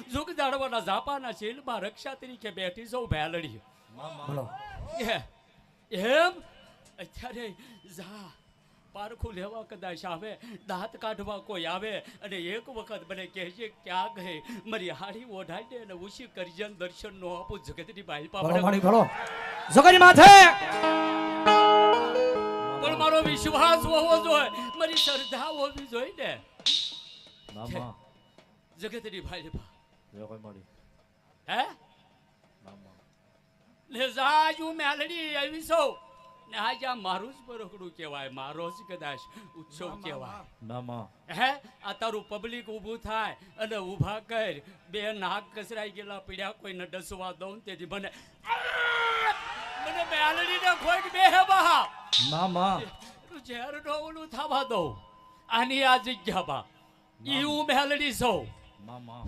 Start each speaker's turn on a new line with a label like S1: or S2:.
S1: જુગ જાળવાના ઝાપાના શીલમાં રક્ષા તરીકે બેઠી સૌ ભેલડી
S2: બોલો
S1: એમ અત્યારે જા પારખું લેવા કદાચ આવે દાંત કાઢવા કોઈ આવે અને એક વખત મને કહેજે ક્યાં ગઈ મારી હાડી ઓઢાઈ દે અને ઉશી કરજન દર્શન નો આપું જગતની બાલપા
S2: બોલો મારી બોલો જગની માથે
S1: પણ મારો વિશ્વાસ હોવો જોઈએ મારી શ્રદ્ધા હોવી જોઈએ ને
S2: મામા
S1: જગતની બાલપા
S2: જો કોઈ મળી
S1: હે
S2: મામા
S1: લે જાજુ મેલડી આવી સૌ ને આજે આ મારું જ બરોકડું કહેવાય મારો જ કદાચ ઉત્સવ કહેવાય
S2: મામા
S1: હે આ તારું પબ્લિક ઊભું થાય અને ઊભા કર બે નાક કસરાઈ ગયેલા પીડ્યા કોઈને ડસવા દઉં તેથી મને મેલડીને ખોઈક બે હે બહા
S2: મામા
S1: ઝેર ડોવલું થવા દઉં આની આ જગ્યામાં ઈ હું મેલડી સૌ
S2: મામા